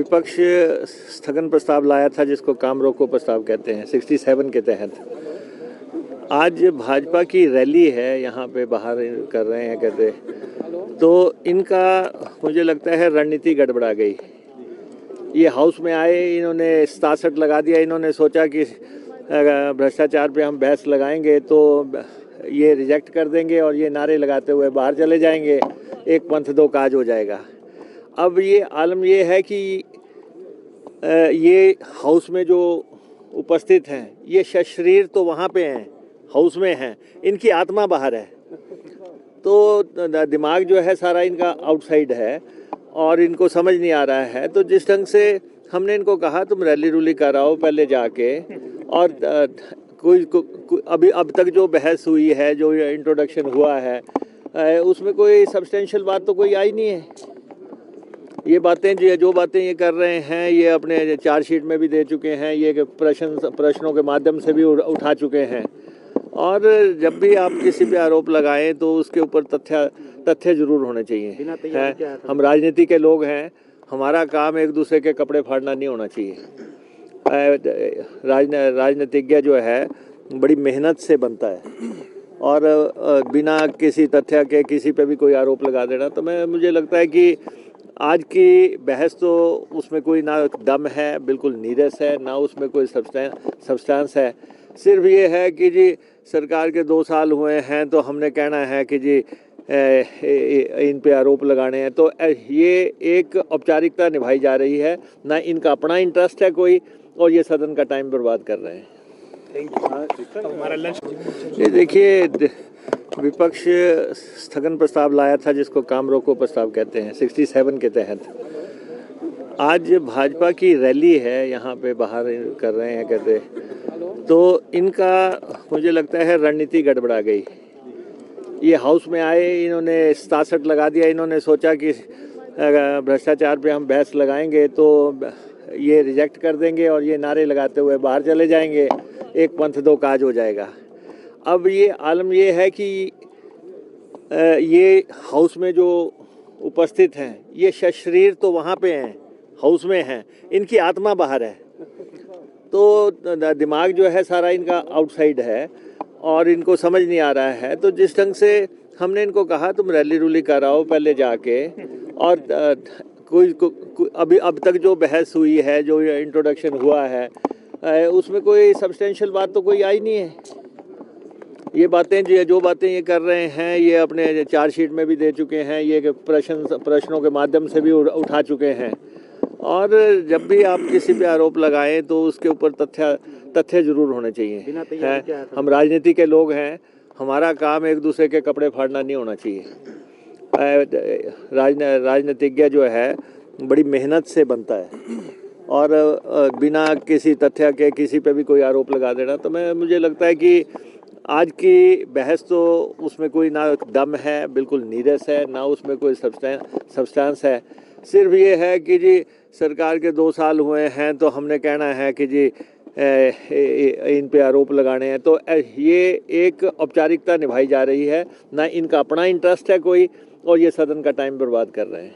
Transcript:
विपक्ष स्थगन प्रस्ताव लाया था जिसको काम रोको प्रस्ताव कहते हैं 67 के तहत। आज भाजपा की रैली है, यहाँ पे बाहर कर रहे हैं कहते, तो इनका मुझे लगता है रणनीति गड़बड़ा गई। ये हाउस में आए, इन्होंने 67 लगा दिया। इन्होंने सोचा कि भ्रष्टाचार पे हम बहस लगाएंगे तो ये रिजेक्ट कर देंगे और ये नारे लगाते हुए बाहर चले जाएंगे, एक पंथ दो काज हो जाएगा। अब ये आलम ये है कि ये हाउस में जो उपस्थित हैं, ये शरीर तो वहाँ पे हैं, हाउस में हैं, इनकी आत्मा बाहर है। तो दिमाग जो है सारा इनका आउटसाइड है और इनको समझ नहीं आ रहा है। तो जिस ढंग से हमने इनको कहा तुम रैली रूली कराओ पहले जाके, और अभी अब तक जो बहस हुई है, जो इंट्रोडक्शन हुआ है, उसमें कोई सब्सटेंशियल बात तो कोई आई नहीं है। ये बातें जो बातें ये कर रहे हैं, ये अपने चार्जशीट में भी दे चुके हैं, ये प्रश्नों के माध्यम से भी उठा चुके हैं। और जब भी आप किसी पे आरोप लगाएं तो उसके ऊपर तथ्य जरूर होने चाहिए। है, हम राजनीति के लोग हैं, हमारा काम एक दूसरे के कपड़े फाड़ना नहीं होना चाहिए। राजनीतिज्ञ जो है बड़ी मेहनत से बनता है, और बिना किसी तथ्य के किसी पे भी कोई आरोप लगा देना, तो मुझे लगता है कि आज की बहस तो उसमें कोई ना दम है, बिल्कुल नीरस है, ना उसमें कोई सब्सटेंस है। सिर्फ ये है कि जी सरकार के 2 साल हुए हैं तो हमने कहना है कि जी इन पे आरोप लगाने हैं। तो ये एक औपचारिकता निभाई जा रही है, ना इनका अपना इंटरेस्ट है कोई, और ये सदन का टाइम बर्बाद कर रहे हैं। ये देखिए, विपक्ष स्थगन प्रस्ताव लाया था जिसको काम रोको प्रस्ताव कहते हैं 67 के तहत। आज भाजपा की रैली है, यहाँ पे बाहर कर रहे हैं कहते, तो इनका मुझे लगता है रणनीति गड़बड़ा गई। ये हाउस में आए, इन्होंने 67 लगा दिया। इन्होंने सोचा कि भ्रष्टाचार पे हम बहस लगाएंगे तो ये रिजेक्ट कर देंगे और ये नारे लगाते हुए बाहर चले जाएंगे, एक पंथ दो काज हो जाएगा। अब ये आलम ये है कि ये हाउस में जो उपस्थित हैं, ये शरीर तो वहाँ पे हैं, हाउस में हैं, इनकी आत्मा बाहर है। तो दिमाग जो है सारा इनका आउटसाइड है और इनको समझ नहीं आ रहा है। तो जिस ढंग से हमने इनको कहा तुम रैली रूली कराओ पहले जाके, और अभी अब तक जो बहस हुई है, जो इंट्रोडक्शन हुआ है, उसमें कोई सब्सटेंशियल बात तो कोई आई नहीं है। ये बातें जो बातें ये कर रहे हैं, ये अपने चार्जशीट में भी दे चुके हैं, ये प्रश्नों के माध्यम से भी उठा चुके हैं। और जब भी आप किसी पे आरोप लगाएं तो उसके ऊपर तथ्य जरूर होने चाहिए। है, हम राजनीति के लोग हैं, हमारा काम एक दूसरे के कपड़े फाड़ना नहीं होना चाहिए। राजनीतिज्ञ जो है बड़ी मेहनत से बनता है, और बिना किसी तथ्य के किसी पे भी कोई आरोप लगा देना, तो मुझे लगता है कि आज की बहस तो उसमें कोई ना दम है, बिल्कुल नीरस है, ना उसमें कोई सब्सटेंस है। सिर्फ ये है कि जी सरकार के 2 साल हुए हैं तो हमने कहना है कि जी इन पे आरोप लगाने हैं। तो ये एक औपचारिकता निभाई जा रही है, ना इनका अपना इंटरेस्ट है कोई, और ये सदन का टाइम बर्बाद कर रहे हैं।